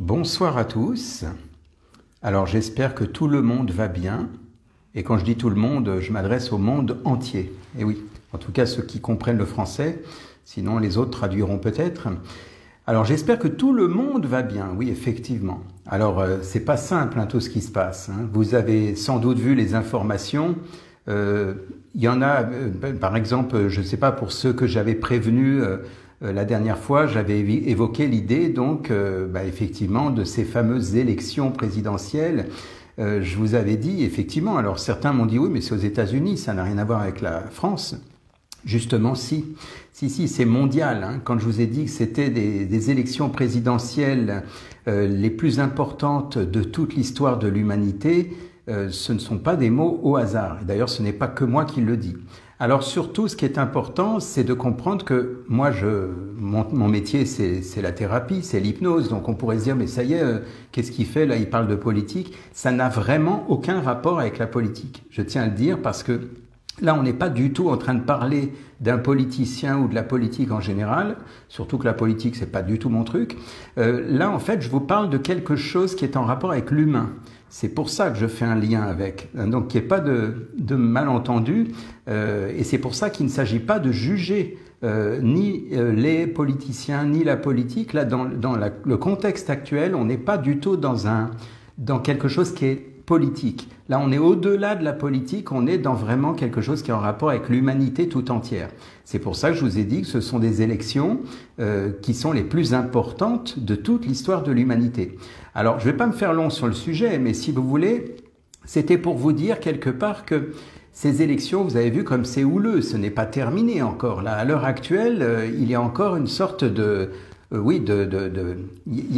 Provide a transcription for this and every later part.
Bonsoir à tous. Alors j'espère que tout le monde va bien. Et quand je dis tout le monde, je m'adresse au monde entier. Et oui, en tout cas ceux qui comprennent le français, sinon les autres traduiront peut-être. Alors j'espère que tout le monde va bien, oui effectivement. Alors c'est pas simple tout ce qui se passe. Vous avez sans doute vu les informations. Il y en a, par exemple, je ne sais pas, pour ceux que j'avais prévenus la dernière fois, j'avais évoqué l'idée donc effectivement de ces fameuses élections présidentielles. Je vous avais dit effectivement, alors certains m'ont dit oui mais c'est aux États-Unis, ça n'a rien à voir avec la France. Justement si, c'est mondial. Quand je vous ai dit que c'était des élections présidentielles les plus importantes de toute l'histoire de l'humanité, ce ne sont pas des mots au hasard. Et d'ailleurs, ce n'est pas que moi qui le dis. Alors surtout, ce qui est important, c'est de comprendre que moi, mon métier, c'est la thérapie, c'est l'hypnose. Donc on pourrait se dire, mais ça y est, qu'est-ce qu'il fait là? Il parle de politique. Ça n'a vraiment aucun rapport avec la politique. Je tiens à le dire parce que là, on n'est pas du tout en train de parler d'un politicien ou de la politique en général, surtout que la politique, c'est pas du tout mon truc. Là, en fait, je vous parle de quelque chose qui est en rapport avec l'humain. C'est pour ça que je fais un lien avec, donc qu'il n'y ait pas de malentendu, et c'est pour ça qu'il ne s'agit pas de juger ni les politiciens, ni la politique. Là, dans le contexte actuel, on n'est pas du tout dans quelque chose qui est politique. Là, on est au-delà de la politique, on est dans vraiment quelque chose qui est en rapport avec l'humanité tout entière. C'est pour ça que je vous ai dit que ce sont des élections qui sont les plus importantes de toute l'histoire de l'humanité. Alors, je ne vais pas me faire long sur le sujet, mais si vous voulez, c'était pour vous dire quelque part que ces élections, vous avez vu comme c'est houleux, ce n'est pas terminé encore. Là, à l'heure actuelle, il y a encore une sorte de... il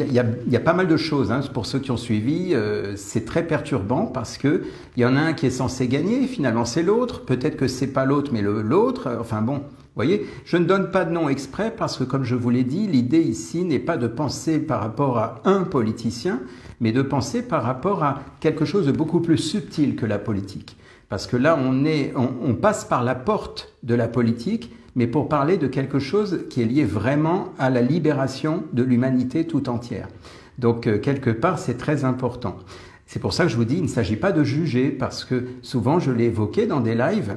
y a pas mal de choses, pour ceux qui ont suivi, c'est très perturbant parce que il y en a un qui est censé gagner, finalement c'est l'autre, peut-être que c'est pas l'autre mais l'autre, enfin bon, vous voyez, je ne donne pas de nom exprès parce que comme je vous l'ai dit, l'idée ici n'est pas de penser par rapport à un politicien, mais de penser par rapport à quelque chose de beaucoup plus subtil que la politique. Parce que là, on passe par la porte de la politique, mais pour parler de quelque chose qui est lié vraiment à la libération de l'humanité tout entière. Donc, quelque part, c'est très important. C'est pour ça que je vous dis, il ne s'agit pas de juger, parce que souvent, je l'ai évoqué dans des lives,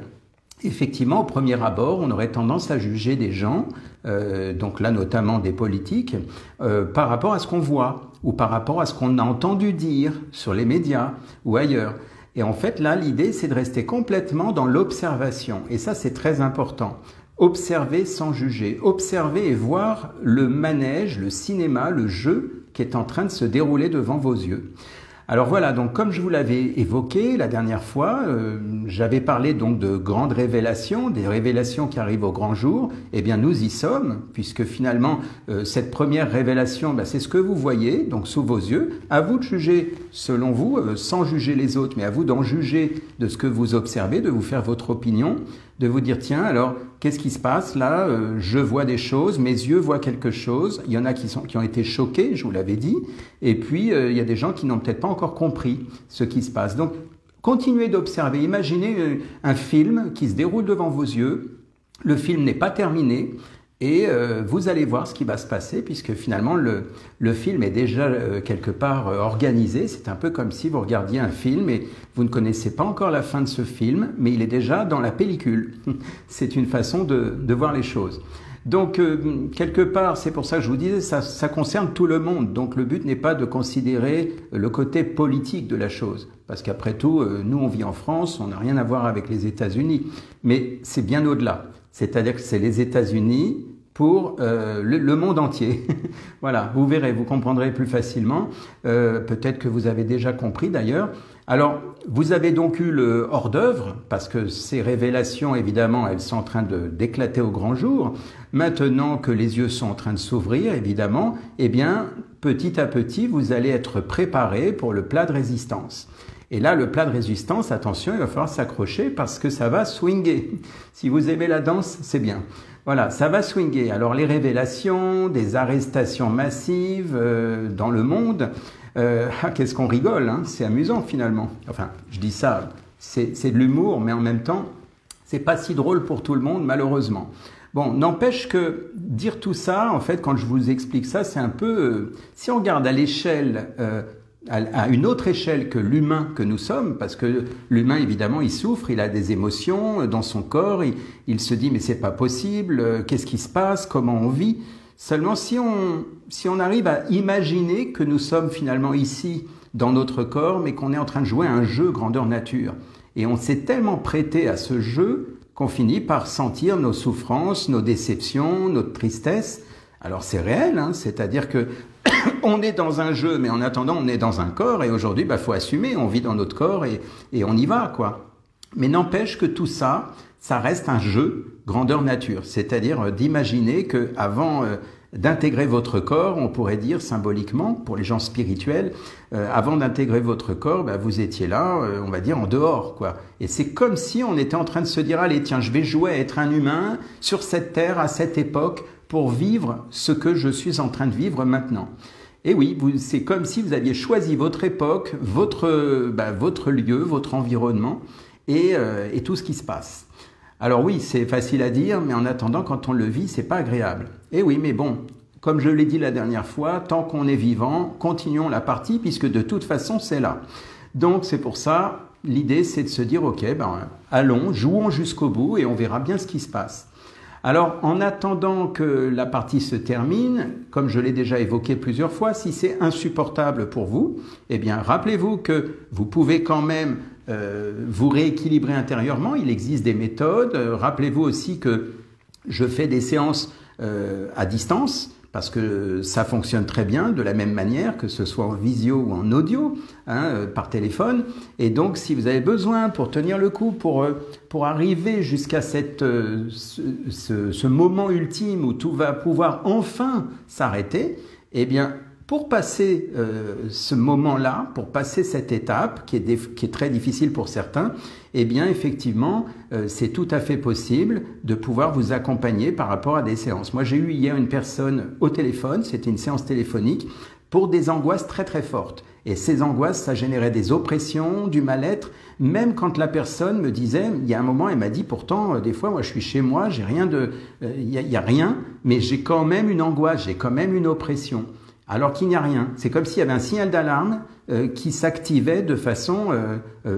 effectivement, au premier abord, on aurait tendance à juger des gens, donc là, notamment des politiques, par rapport à ce qu'on voit, ou par rapport à ce qu'on a entendu dire sur les médias, ou ailleurs. Et en fait, là, l'idée, c'est de rester complètement dans l'observation. Et ça, c'est très important. Observer sans juger. Observer et voir le manège, le cinéma, le jeu qui est en train de se dérouler devant vos yeux. Alors voilà, donc comme je vous l'avais évoqué la dernière fois, j'avais parlé donc de grandes révélations, des révélations qui arrivent au grand jour. Eh bien, nous y sommes, puisque finalement, cette première révélation, c'est ce que vous voyez, donc sous vos yeux. À vous de juger selon vous, sans juger les autres, mais à vous d'en juger de ce que vous observez, de vous faire votre opinion, de vous dire, tiens, alors, qu'est-ce qui se passe là? Je vois des choses, mes yeux voient quelque chose. Il y en a qui ont été choqués, je vous l'avais dit. Et puis, il y a des gens qui n'ont peut-être pas encore compris ce qui se passe. Donc, continuez d'observer. Imaginez un film qui se déroule devant vos yeux. Le film n'est pas terminé. Et vous allez voir ce qui va se passer, puisque finalement, le film est déjà quelque part organisé. C'est un peu comme si vous regardiez un film et vous ne connaissez pas encore la fin de ce film, mais il est déjà dans la pellicule. C'est une façon de voir les choses. Donc, quelque part, c'est pour ça que je vous disais, ça concerne tout le monde. Donc, le but n'est pas de considérer le côté politique de la chose. Parce qu'après tout, nous, on vit en France, on n'a rien à voir avec les États-Unis. Mais c'est bien au-delà. C'est-à-dire que c'est les États-Unis pour le monde entier. Voilà, vous verrez, vous comprendrez plus facilement. Peut-être que vous avez déjà compris d'ailleurs. Alors, vous avez donc eu le hors-d'œuvre, parce que ces révélations, évidemment, elles sont en train d'éclater au grand jour. Maintenant que les yeux sont en train de s'ouvrir, évidemment, eh bien, petit à petit, vous allez être préparé pour le plat de résistance. Et là, le plat de résistance, attention, il va falloir s'accrocher parce que ça va swinger. Si vous aimez la danse, c'est bien. Voilà, ça va swinger. Alors, les révélations, des arrestations massives dans le monde, qu'est-ce qu'on rigole, c'est amusant finalement. Enfin, je dis ça, c'est de l'humour, mais en même temps, c'est pas si drôle pour tout le monde, malheureusement. Bon, n'empêche que dire tout ça, en fait, quand je vous explique ça, c'est un peu... si on regarde à l'échelle... à une autre échelle que l'humain que nous sommes, parce que l'humain, évidemment, il souffre, il a des émotions dans son corps, il se dit, mais c'est pas possible, qu'est-ce qui se passe, comment on vit? Seulement, si on arrive à imaginer que nous sommes finalement ici, dans notre corps, mais qu'on est en train de jouer à un jeu grandeur nature, et on s'est tellement prêté à ce jeu qu'on finit par sentir nos souffrances, nos déceptions, notre tristesse. Alors c'est réel, hein, c'est-à-dire que on est dans un jeu, mais en attendant, on est dans un corps, et aujourd'hui, faut assumer, on vit dans notre corps, et on y va, quoi. Mais n'empêche que tout ça, ça reste un jeu grandeur nature, c'est-à-dire d'imaginer que avant d'intégrer votre corps, on pourrait dire symboliquement, pour les gens spirituels, avant d'intégrer votre corps, vous étiez là, on va dire en dehors, quoi. Et c'est comme si on était en train de se dire, allez, tiens, je vais jouer à être un humain sur cette terre, à cette époque, pour vivre ce que je suis en train de vivre maintenant. Et oui, c'est comme si vous aviez choisi votre époque, votre lieu, votre environnement et tout ce qui se passe. Alors oui, c'est facile à dire, mais en attendant, quand on le vit, c'est pas agréable. Et oui, mais bon, comme je l'ai dit la dernière fois, tant qu'on est vivant, continuons la partie, puisque de toute façon, c'est là. Donc c'est pour ça, l'idée, c'est de se dire, ok, allons, jouons jusqu'au bout et on verra bien ce qui se passe. Alors, en attendant que la partie se termine, comme je l'ai déjà évoqué plusieurs fois, si c'est insupportable pour vous, eh bien, rappelez-vous que vous pouvez quand même vous rééquilibrer intérieurement. Il existe des méthodes. Rappelez-vous aussi que je fais des séances à distance, parce que ça fonctionne très bien de la même manière, que ce soit en visio ou en audio, par téléphone. Et donc, si vous avez besoin pour tenir le coup, pour arriver jusqu'à ce moment ultime où tout va pouvoir enfin s'arrêter, eh bien, pour passer ce moment-là, pour passer cette étape qui est très difficile pour certains, eh bien effectivement, c'est tout à fait possible de pouvoir vous accompagner par rapport à des séances. Moi, j'ai eu hier une personne au téléphone, c'était une séance téléphonique, pour des angoisses très très fortes. Et ces angoisses, ça générait des oppressions, du mal-être, même quand la personne me disait, il y a un moment, elle m'a dit, pourtant, des fois, moi, je suis chez moi, j'ai rien il y a rien, mais j'ai quand même une angoisse, j'ai quand même une oppression. Alors qu'il n'y a rien. C'est comme s'il y avait un signal d'alarme qui s'activait de façon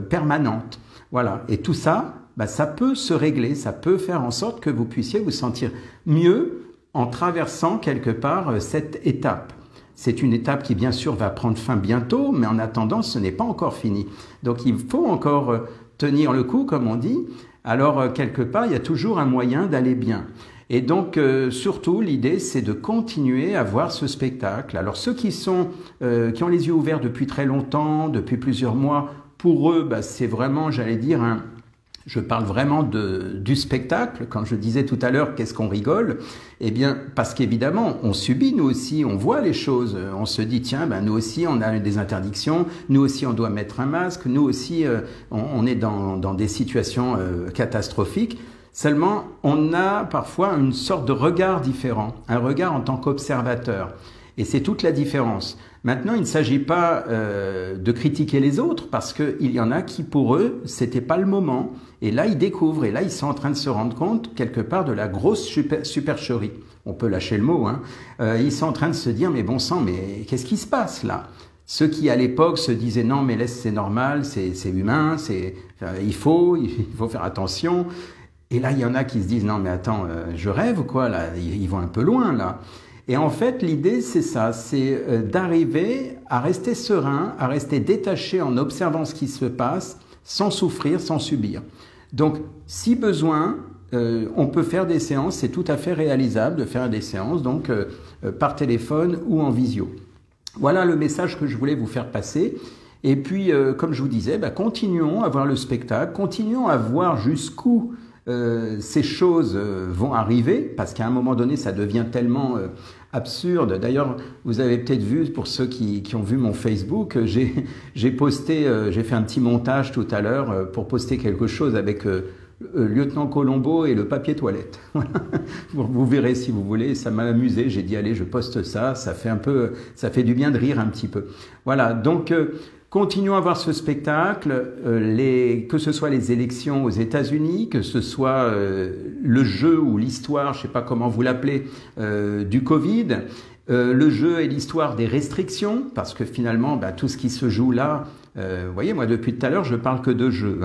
permanente. Voilà. Et tout ça, ça peut se régler, ça peut faire en sorte que vous puissiez vous sentir mieux en traversant quelque part cette étape. C'est une étape qui, bien sûr, va prendre fin bientôt, mais en attendant, ce n'est pas encore fini. Donc, il faut encore tenir le coup, comme on dit. Alors, quelque part, il y a toujours un moyen d'aller bien. Et donc, surtout, l'idée, c'est de continuer à voir ce spectacle. Alors, ceux qui ont les yeux ouverts depuis très longtemps, depuis plusieurs mois, pour eux, c'est vraiment, j'allais dire, je parle vraiment du spectacle. Quand je disais tout à l'heure, qu'est-ce qu'on rigole? Eh bien, parce qu'évidemment, on subit, nous aussi, on voit les choses. On se dit, tiens, nous aussi, on a des interdictions. Nous aussi, on doit mettre un masque. Nous aussi, on est dans des situations catastrophiques. Seulement, on a parfois une sorte de regard différent, un regard en tant qu'observateur. Et c'est toute la différence. Maintenant, il ne s'agit pas de critiquer les autres, parce qu'il y en a qui, pour eux, c'était pas le moment. Et là, ils découvrent, et là, ils sont en train de se rendre compte, quelque part, de la grosse supercherie. On peut lâcher le mot, hein. Ils sont en train de se dire, mais bon sang, mais qu'est-ce qui se passe là? Ceux qui, à l'époque, se disaient, non, mais laisse, c'est normal, c'est humain, il faut faire attention. Et là, il y en a qui se disent, non, mais attends, je rêve ou quoi, là? Ils vont un peu loin, là. Et en fait, l'idée, c'est ça, c'est d'arriver à rester serein, à rester détaché en observant ce qui se passe, sans souffrir, sans subir. Donc, si besoin, on peut faire des séances, c'est tout à fait réalisable de faire des séances, donc par téléphone ou en visio. Voilà le message que je voulais vous faire passer. Et puis, comme je vous disais, continuons à voir le spectacle, continuons à voir jusqu'où ces choses vont arriver, parce qu'à un moment donné, ça devient tellement absurde. D'ailleurs, vous avez peut-être vu, pour ceux qui ont vu mon Facebook, j'ai posté, j'ai fait un petit montage tout à l'heure pour poster quelque chose avec Lieutenant Colombo et le papier toilette. Vous verrez si vous voulez, ça m'a amusé, j'ai dit allez, je poste ça, ça fait du bien de rire un petit peu. Voilà, donc continuons à voir ce spectacle, que ce soit les élections aux États-Unis, que ce soit le jeu ou l'histoire, je ne sais pas comment vous l'appelez, du Covid, le jeu et l'histoire des restrictions, parce que finalement, tout ce qui se joue là, vous voyez, moi depuis tout à l'heure, je parle que de jeux.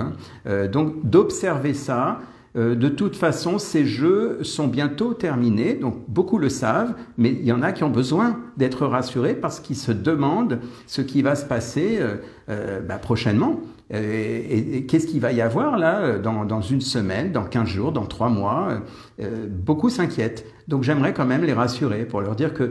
Donc d'observer ça. De toute façon, ces jeux sont bientôt terminés, donc beaucoup le savent, mais il y en a qui ont besoin d'être rassurés parce qu'ils se demandent ce qui va se passer prochainement. Et qu'est-ce qu'il va y avoir là dans une semaine, dans 15 jours, dans 3 mois. Beaucoup s'inquiètent. Donc j'aimerais quand même les rassurer pour leur dire que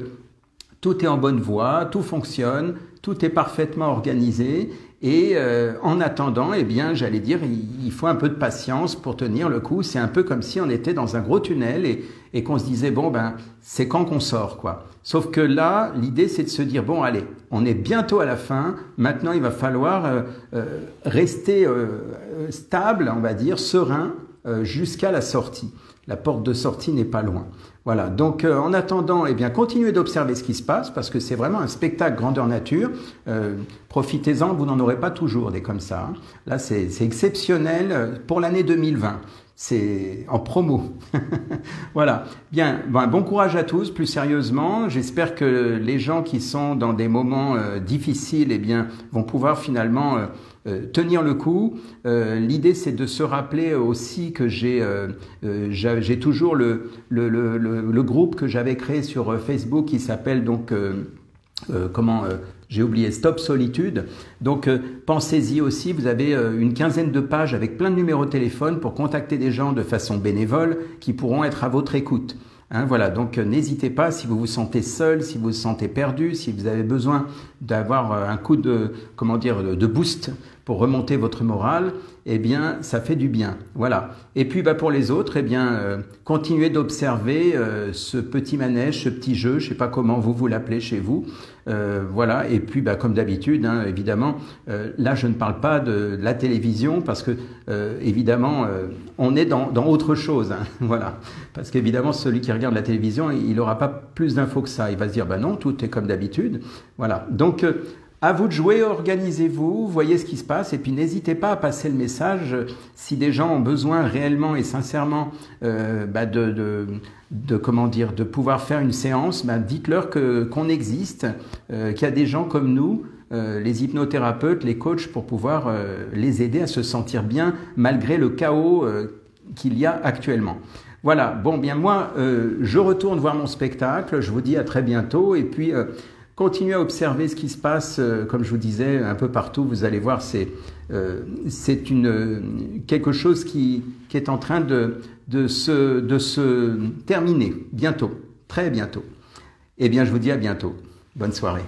tout est en bonne voie, tout fonctionne, tout est parfaitement organisé. Et en attendant, eh bien, j'allais dire, il faut un peu de patience pour tenir le coup. C'est un peu comme si on était dans un gros tunnel et qu'on se disait, bon, c'est quand qu'on sort, quoi. Sauf que là, l'idée, c'est de se dire, bon, allez, on est bientôt à la fin. Maintenant, il va falloir rester stable, on va dire, serein, jusqu'à la sortie. La porte de sortie n'est pas loin. Voilà, donc en attendant, eh bien, continuez d'observer ce qui se passe parce que c'est vraiment un spectacle grandeur nature. Profitez-en, vous n'en aurez pas toujours des comme ça. Là, c'est exceptionnel pour l'année 2020. C'est en promo. Voilà. Bien, bon courage à tous, plus sérieusement. J'espère que les gens qui sont dans des moments difficiles, eh bien, vont pouvoir finalement tenir le coup. L'idée, c'est de se rappeler aussi que j'ai toujours le groupe que j'avais créé sur Facebook qui s'appelle donc j'ai oublié, Stop Solitude. Donc, pensez-y aussi. Vous avez une quinzaine de pages avec plein de numéros de téléphone pour contacter des gens de façon bénévole qui pourront être à votre écoute. Voilà, donc n'hésitez pas si vous vous sentez seul, si vous vous sentez perdu, si vous avez besoin d'avoir un coup de boost pour remonter votre morale, eh bien, ça fait du bien. Voilà. Et puis, pour les autres, eh bien, continuez d'observer ce petit manège, ce petit jeu, je sais pas comment vous l'appelez chez vous. Voilà. Et puis, comme d'habitude, évidemment, là, je ne parle pas de la télévision parce que, évidemment, on est dans autre chose. Voilà. Parce qu'évidemment, celui qui regarde la télévision, il n'aura pas plus d'infos que ça. Il va se dire, non, tout est comme d'habitude. Voilà. Donc, à vous de jouer, organisez-vous, voyez ce qui se passe et puis n'hésitez pas à passer le message si des gens ont besoin réellement et sincèrement de pouvoir faire une séance. Dites-leur qu'on existe, qu'il y a des gens comme nous, les hypnothérapeutes, les coachs, pour pouvoir les aider à se sentir bien malgré le chaos qu'il y a actuellement. Voilà, bon, moi, je retourne voir mon spectacle, je vous dis à très bientôt et puis continuez à observer ce qui se passe, comme je vous disais, un peu partout. Vous allez voir, c'est quelque chose qui est en train de se terminer bientôt, très bientôt. Eh bien, je vous dis à bientôt. Bonne soirée.